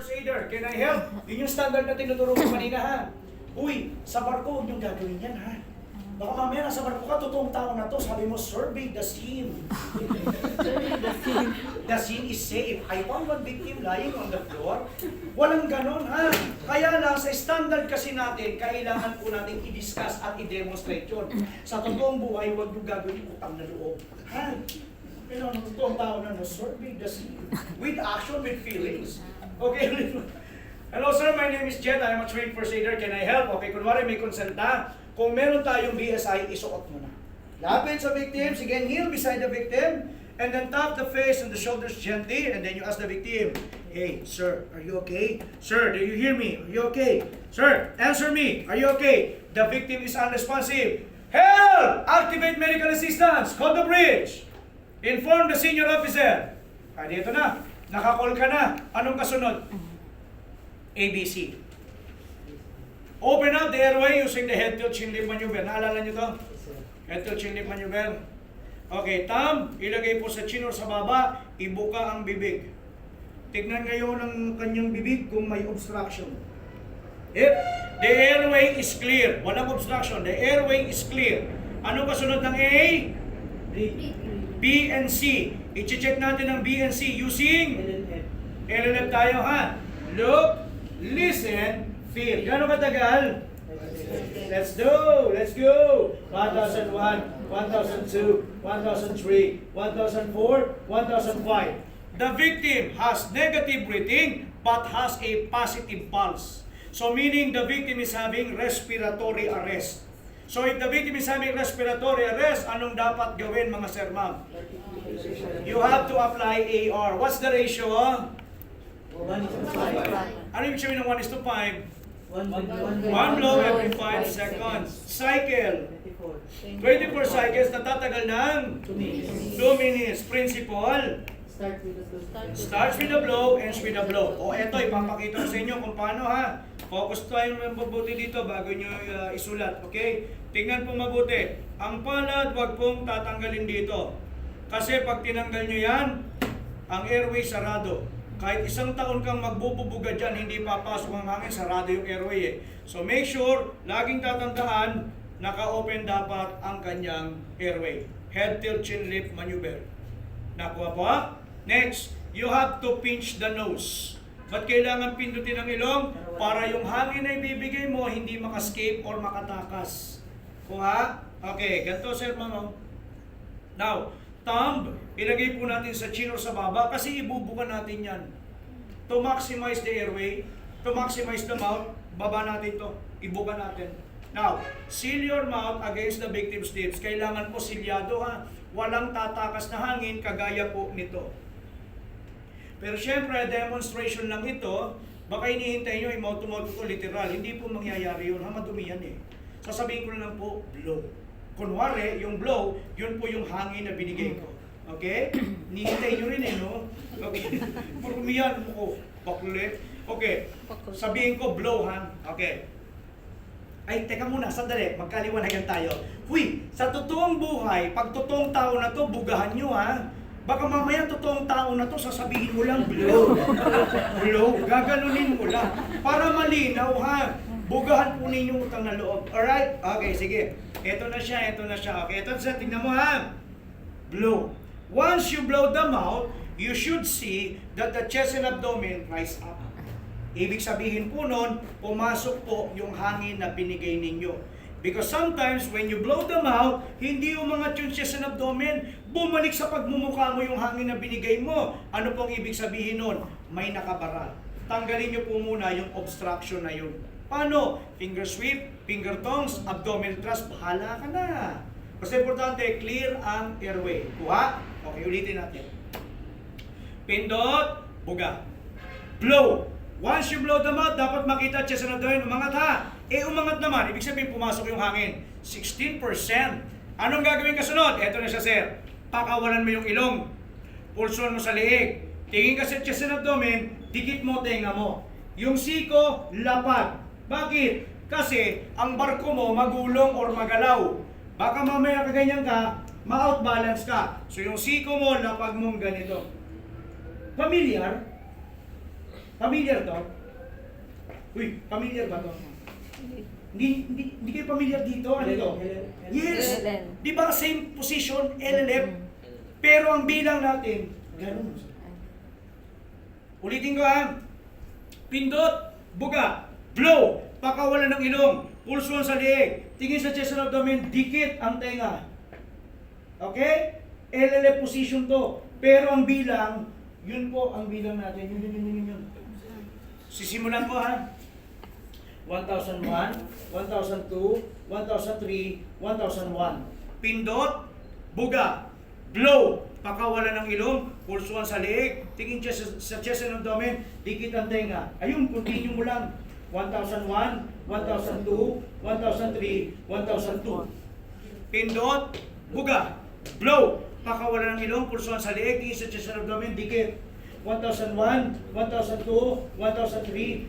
first aider. Can I help? Yun yung standard na tinuturo ko kanina ha. Uy, sa barko, huwag niyong gagawin yan ha. Baka mamaya nasa barko ka, totoong tao na to, sabi mo, survey the scene. The scene is safe. I found one victim lying on the floor. Walang ganon ha. Kaya lang, sa standard kasi natin, kailangan po natin i-discuss at i-demonstrate yun. Sa totoong buhay, huwag niyong gagawin utang na loob. Ha? Pero ang totoong tao na, no, survey the scene. With action, with feelings. Okay? Hello sir, my name is Jet. I am a trained first aider. Can I help? Okay, kunwari may consent na. Kung meron tayong BSI, isuot mo na. Lapit sa victim, sige, kneel beside the victim, and then tap the face and the shoulders gently, and then you ask the victim, hey, sir, are you okay? Sir, do you hear me? Are you okay? Sir, answer me. Are you okay? The victim is unresponsive. Help! Activate medical assistance. Call the bridge. Inform the senior officer. Dito na. Nakakall ka na. Anong kasunod? ABC. Open up the airway using the head tilt chin lift maneuver. Naalala nyo to? Head tilt chin lift maneuver. Okay, thumb, ilagay po sa chin or sa baba, ibuka ang bibig. Tignan ngayon ang kanyang bibig kung may obstruction. If the airway is clear, walang obstruction, the airway is clear. Ano kasunod ng A? B and C. I-check natin ang B and C using LLF tayo ha. Look, listen, feel. Gano'ng katagal? Let's go! Let's go! 1001, 1002, 1003, 1004, 1005. The victim has negative breathing but has a positive pulse. So meaning the victim is having respiratory arrest. So if the victim is having respiratory arrest, anong dapat gawin mga sir ma'am? You have to apply AR. What's the ratio? 1:5. Ano yung sabihin ng 1:5? One One blow every 5 seconds. Cycle. 24 cycles na tatagal ng 2 minutes. Principle. Starts with a blow, ends with a blow. O eto, ipapakita ko sa inyo kung paano ha. Focus tayo mabuti dito bago nyo isulat. Okay? Tingnan po mabuti. Ang palad, wag pong tatanggalin dito. Kasi pag tinanggal nyo yan, ang airway sarado. Kahit isang taon kang magbububuga dyan, hindi papasok ang hangin, sarado yung airway eh. So make sure, laging tatandaan, naka-open dapat ang kanyang airway. Head tilt chin lift maneuver. Nakuha po? Next, you have to pinch the nose. Ba't kailangan pindutin ang ilong? Para yung hangin na ibibigay mo, hindi makascape or makatakas. Kuha? Okay, ganito sir ma'am. Now, thumb, ilagay po natin sa chin or sa baba kasi ibubuka natin yan. To maximize the airway, to maximize the mouth, baba natin to, ibuka natin. Now, seal your mouth against the victim's lips. Kailangan po silyado ha. Walang tatakas na hangin kagaya po nito. Pero syempre, demonstration lang ito, baka inihintay nyo i-mouth to mouth ko literal. Hindi po mangyayari yun ha, madumi yan eh. Sasabihin ko lang po, blow. Kunwari, yung blow, yun po yung hangin na binigay ko. Okay? Nihintay nyo rin eh, no? Okay. Purumiyan mo ko. Bakule. Okay. Sabihin ko, blow, ha? Okay. Ay, teka muna, sandali. Magkaliwanagan tayo. Huy, sa totoong buhay, pag totoong tao na to, bugahan nyo, ha? Baka mamaya totoong tao na to, sasabihin mo lang, blow. Blow. Gaganunin mo lang. Para malinaw, ha? Bugahan po ninyong utang na loob. Alright? Okay, sige. Ito na siya, ito na siya. Okay, ito na siya. Tingnan mo ha. Blow. Once you blow the mouth, you should see that the chest and abdomen rise up. Ibig sabihin po nun, pumasok po yung hangin na binigay ninyo. Because sometimes when you blow the mouth, hindi umangat yung chest and abdomen, bumalik sa pagmumukha mo yung hangin na binigay mo. Ano pong ibig sabihin nun? May nakabara. Tanggalin nyo po muna yung obstruction na yun. Paano? Finger sweep, finger tongs, abdominal thrust, bahala ka na. Basta importante, clear ang airway. Kuha? Okay, ulitin natin. Pindot, buga. Blow. Once you blow the mouth, dapat makita chest and abdomen, umangat ha. Umangat naman, ibig sabihin pumasok yung hangin. 16%. Anong gagawin kasunod? Eto na siya sir. Pakawalan mo yung ilong. Pulson mo sa liig. Tingin ka sa chest and abdomen, dikit mo tenga mo. Yung siko, lapad. Bakit? Kasi ang barko mo magulong or magalaw. Baka mamaya kaganyan ka, ma-outbalance ka. So yung siko mo, lapag mong ganito. Familiar? Familiar to? Uy, familiar ba to? Hindi kayo familiar dito? Ano to? Yes! LLM. Di ba same position, LLM? Pero ang bilang natin, ganun. Ulitin ko ha. Pindot, buga, blow, pakawalan ng ilong, pulsuan sa liig, tingin sa chest and abdomen, dikit ang tenga. Okay? LLF position to. Pero ang bilang, yun po ang bilang natin. Yun. Sisimulan ko ha. 1001, 1002, 1003, 1001. Pindot, buga, blow, pakawalan ng ilong, pulsuan sa liig, tingin sa chest and abdomen, dikit ang tenga. Ayun, continue mo lang. 1001, 1002, 1003, 1002. Pindot, buga, blow, pakawalan ng ilong, pulsuan sa liig, tingin sa chest and abdomen, dikit. 1001, 1002, 1003,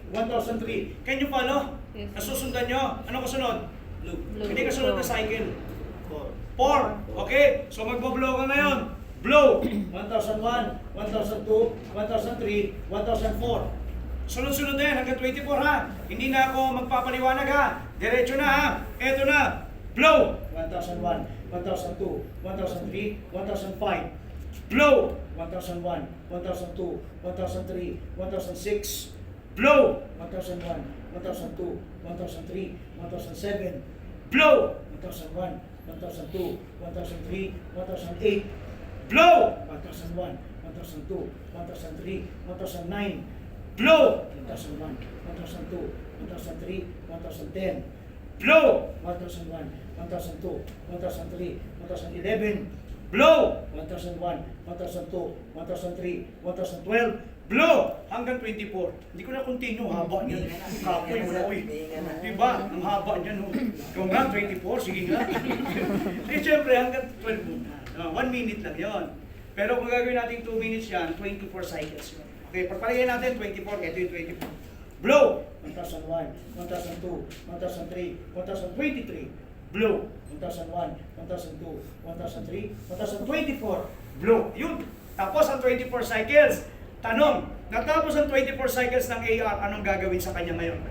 1003. Can you follow? Yes. Nasusundan nyo? Ano kasunod? Blue. Hindi kasunod na cycle. 4. Okay? So magbo-blow ka ngayon. Blow. 1001, 1002, 1003, 1004. Sunod-sunod na yan hanggang 24 ha. Hindi na ako magpapaliwanag ha. Diretso na ha. Eto na. Blow. 1001, 1002, 1003, 1005. Blow. 1001, 1002, 1003, 1006. Blow. 1001, 1002, 1003, 1007. Blow. 1001, 1002, 1003, 1008. Blow. 1001, 1002, 1003, 1009. Blow. 1001, 1002, 1003, 1010. Blow. 1001, 1002, 1003, 1011. Blow! 1001, 1002, 1003, 1012. Blow! Hanggang 24. Hindi ko na continue. Haba niyan. Kapoy mo na. Uy. Diba? Ang haba niyan. Ikaw nga, 24. Sige nga. Eh, syempre, hanggang 12 muna. 1 minute lang yon. Pero kung gagawin natin 2 minutes yan, 24 cycles yun. Okay, pagpalagay natin 24. Ito yung 24. Blow! 1001, 1002, 1003, 1023. Blow. 1001, 1002, 1003, 1024. Blow. Yun. Tapos ang 24 cycles. Tanong, natapos ang 24 cycles ng AR, anong gagawin sa kanya ngayon?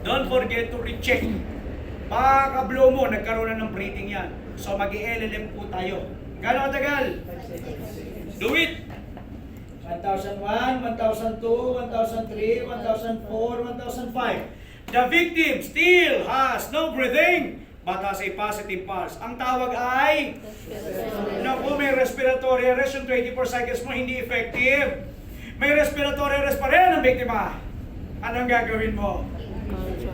Don't forget to recheck. Pagka-blow mo, nagkaroon na ng breathing yan. So mag-i-LLM po tayo. Gano'ng katagal? Do it! 1001, 1002, 1003, 1004, 1005. The victim still has no breathing but has a positive pulse. Ang tawag ay, naku, may respiratory arrest yung 24 cycles mo, hindi effective. May respiratory arrest pa rin ang biktima. Anong gagawin mo?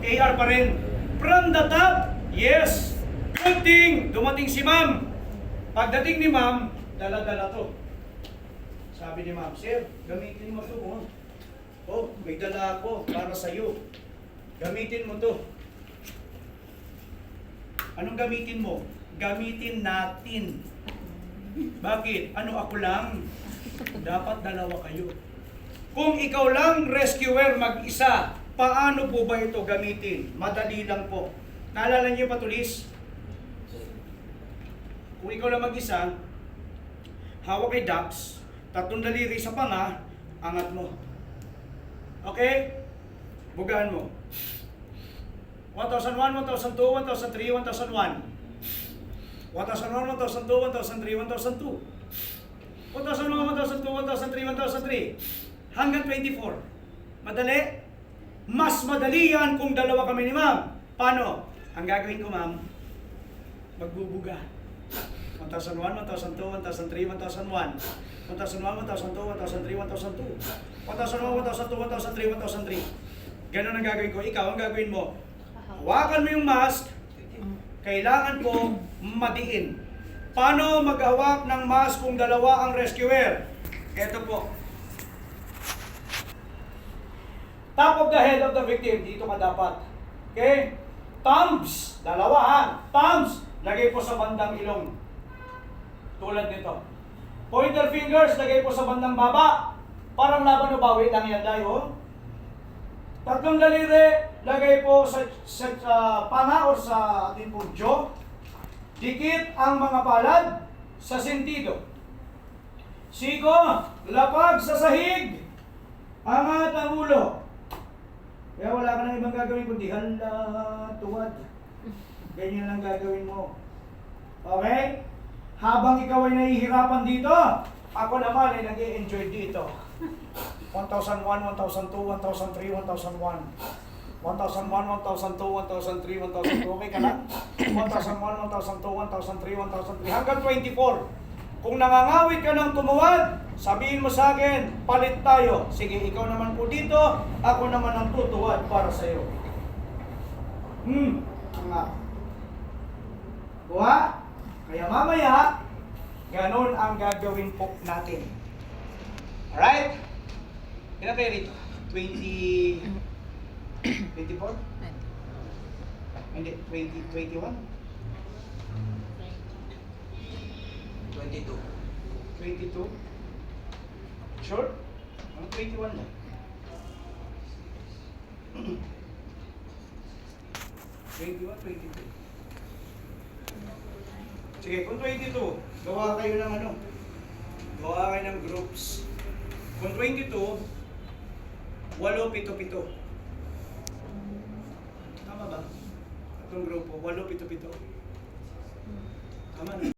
AR pa rin. From the top, yes. Good thing, dumating si ma'am. Pagdating ni ma'am, dala-dala to. Sabi ni ma'am, sir, gamitin mo to. Oh, may dala ako para sa'yo. Gamitin mo to. Anong gamitin mo? Gamitin natin. Bakit? Ano ako lang? Dapat dalawa kayo. Kung ikaw lang rescuer mag-isa, paano po ba ito gamitin? Madali lang po. Naalala niyo pa tulis? Kung ikaw lang mag-isa, hawak kay Dax, 3 daliri sa panga, angat mo. Okay? Bugaan mo. 1001, 1002, 1003, 1001. 1001, 1002, 1003, 1002. 1001, 1002, 1003, 1003. Hanggang 24. Madali? Mas madali yan kung dalawa kami ni ma'am. Paano? Ang gagawin ko, ma'am, magbubuga. 1001, 1002, 1003, 1001. 1001, 1002, 1003, 1002. 1001, 1002, 1003, 1003. Ganun ang gagawin ko. Ikaw, ang gagawin mo, hawakan mo yung mask, kailangan po madiin. Paano maghawak ng mask kung dalawa ang rescuer? Ito po. Top of the head of the victim, dito ka dapat. Okay? Thumbs, dalawa ha. Thumbs, lagay po sa bandang ilong. Tulad nito. Pointer fingers, lagay po sa bandang baba. Parang laban o bawi lang yan tayo. 3 daliri, lagay po sa panga o sa ating pong jaw. Dikit ang mga palad sa sentido. Siko, lapag sa sahig. Angat ulo. Kaya wala ka nang ibang gagawin kundi hala, tuwad. Ganyan lang gagawin mo. Okay? Habang ikaw ay nahihirapan dito, ako naman ay nag-i-enjoy dito. 1,001, 1,002, 1,003, 1,001. 1,001, 1,002, 1,003, 1,002. Okay ka lang? 1,001, 1,002, 1,003, 1,003. Hanggang 24. Kung nangangawit ka ng tumuwad, sabihin mo sa akin, palit tayo. Sige, ikaw naman po dito, ako naman ang tutuwad para sa iyo. Nga. Kuha? Kaya mamaya, ganun ang gagawin po natin. Alright? Ilan kayo rito? 20... 24? Hindi, 21? 22. 22? Sure? 21 lang. 21, 22. Sige, kung 22, gawa kayo ng ano? Gawa kayo ng groups. Kung 22, 8, 7, 7. Tama ba? Itong grupo, 8, 7, 7. Tama na.